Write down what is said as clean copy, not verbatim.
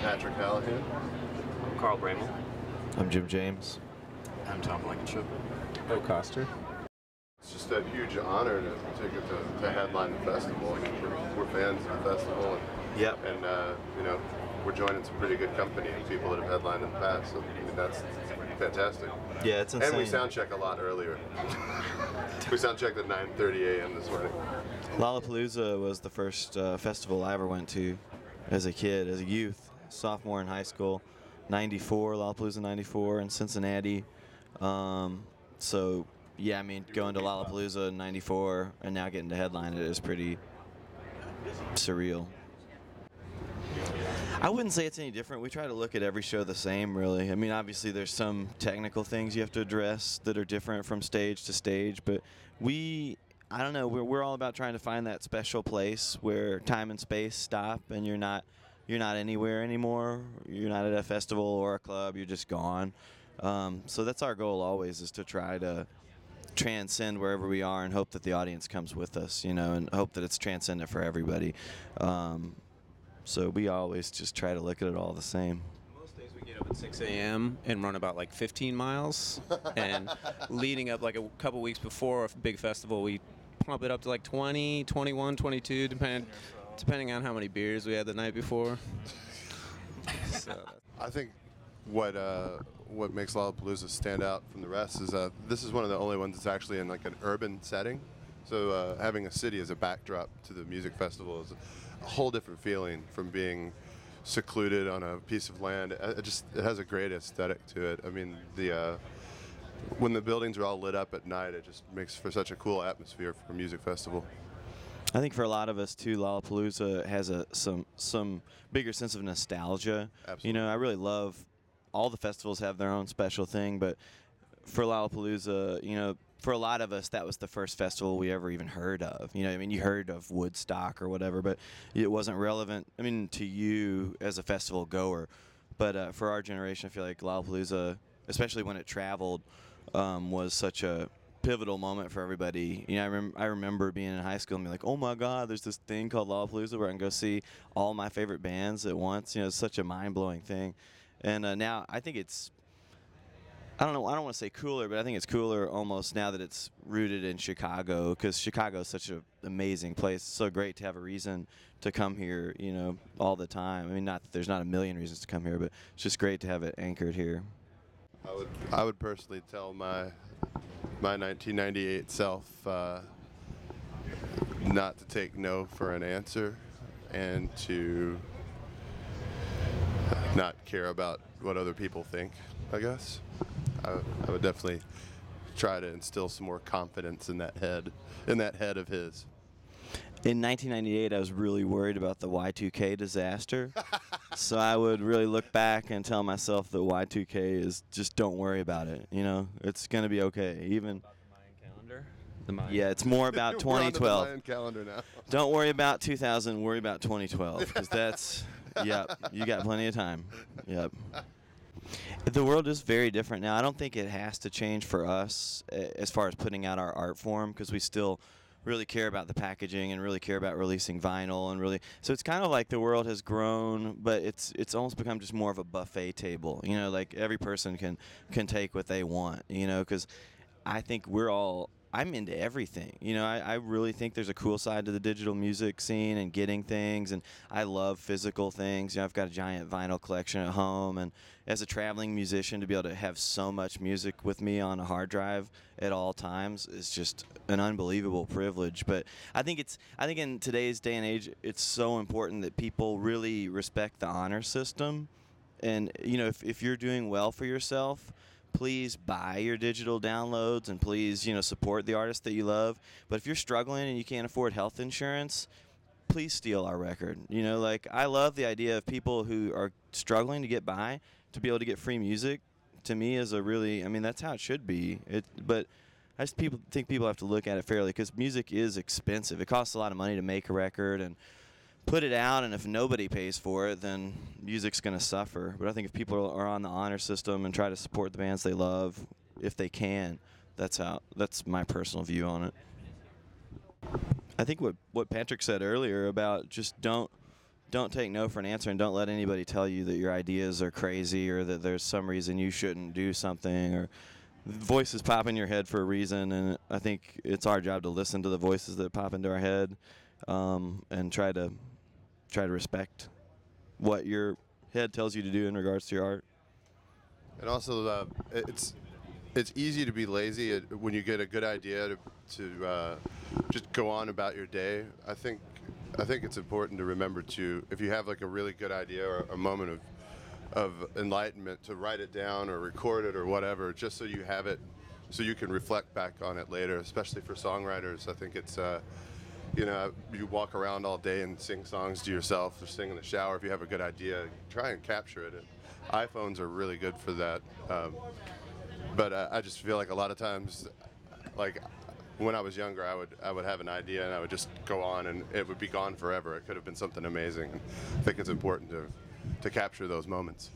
Patrick Callahan. I'm Carl Bramel. I'm Jim James. I'm Tom Blankenship. Bill Coster. It's just a huge honor to get to headline the festival. I mean, we're fans of the festival, and Yep. we're joining some pretty good company and people that have headlined in the past. So I mean, that's fantastic. Yeah, it's insane. And we sound check a lot earlier. We sound checked at 9:30 a.m. this morning. Lollapalooza was the first festival I ever went to as a kid, as a youth, sophomore in high school. 94, Lollapalooza 94 in Cincinnati. So, yeah, I mean, going to Lollapalooza in 94 and now getting to headline it is pretty surreal. I wouldn't say it's any different. We try to look at every show the same, really. I mean, obviously there's some technical things you have to address that are different from stage to stage, but I don't know, we're all about trying to find that special place where time and space stop and you're not anywhere anymore. You're not at a festival or a club, you're just gone. So that's our goal always, is to try to transcend wherever we are and hope that the audience comes with us, and hope that it's transcendent for everybody. So we always just try to look at it all the same. Most days we get up at 6 a.m. and run about like 15 miles. And leading up like a couple weeks before a big festival, we pump it up to like 20, 21, 22, depending on how many beers we had the night before. So. I think what makes Lollapalooza stand out from the rest is this is one of the only ones that's actually in like an urban setting. So having a city as a backdrop to the music festival is a whole different feeling from being secluded on a piece of land. It has a great aesthetic to it. I memean, when the buildings are all lit up at night, it just makes for such a cool atmosphere for a music festival. I think for a lot of us too, Lollapalooza has some bigger sense of nostalgia. Absolutely. I really love all the festivals have their own special thing, but for Lollapalooza, for a lot of us, that was the first festival we ever even heard of. You heard of Woodstock or whatever, but it wasn't relevant, to you as a festival goer. But for our generation, I feel like Lollapalooza, especially when it traveled, was such a pivotal moment for everybody. I remember being in high school and being like, oh my God, there's this thing called Lollapalooza where I can go see all my favorite bands at once. It's such a mind-blowing thing. And now I think it's, I don't want to say cooler, but I think it's cooler almost now that it's rooted in Chicago, because Chicago is such an amazing place. It's so great to have a reason to come here, all the time. I mean, not that there's not a million reasons to come here, but it's just great to have it anchored here. I would personally tell my 1998 self not to take no for an answer and to not care about what other people think, I guess. I would definitely try to instill some more confidence in that head of his. In 1998, I was really worried about the Y2K disaster, so I would really look back and tell myself that Y2K is just don't worry about it. It's gonna be okay. Even About the Mayan calendar. Yeah, it's more about 2012. We're on the Mayan calendar now. Don't worry about 2000. Worry about 2012, because that's you got plenty of time. Yep. The world is very different now. I don't think it has to change for us as far as putting out our art form, because we still really care about the packaging and really care about releasing vinyl and really. So it's kind of like the world has grown, but it's almost become just more of a buffet table. Like every person can take what they want. Because I think I'm into everything. I really think there's a cool side to the digital music scene and getting things, and I love physical things. I've got a giant vinyl collection at home, and as a traveling musician, to be able to have so much music with me on a hard drive at all times is just an unbelievable privilege. But I think in today's day and age, it's so important that people really respect the honor system, and if you're doing well for yourself, please buy your digital downloads and please, support the artists that you love. But if you're struggling and you can't afford health insurance, please steal our record. I love the idea of people who are struggling to get by to be able to get free music. To me, is that's how it should be. But I just think people have to look at it fairly, because music is expensive. It costs a lot of money to make a record and put it out, and if nobody pays for it, then music's going to suffer. But I think if people are on the honor system and try to support the bands they love, if they can, that's my personal view on it. I think what Patrick said earlier about just don't don't take no for an answer, and don't let anybody tell you that your ideas are crazy or that there's some reason you shouldn't do something, or voices pop in your head for a reason. And I think it's our job to listen to the voices that pop into our head, and try to respect what your head tells you to do in regards to your art. And also, it's easy to be lazy when you get a good idea to just go on about your day. I think it's important to remember to, if you have like a really good idea or a moment of enlightenment, to write it down or record it or whatever, just so you have it, so you can reflect back on it later. Especially for songwriters, I think it's you walk around all day and sing songs to yourself or sing in the shower. If you have a good idea, try and capture it. iPhones are really good for that. But I just feel like a lot of times, like when I was younger, I would have an idea and I would just go on and it would be gone forever. It could have been something amazing. And I think it's important to capture those moments.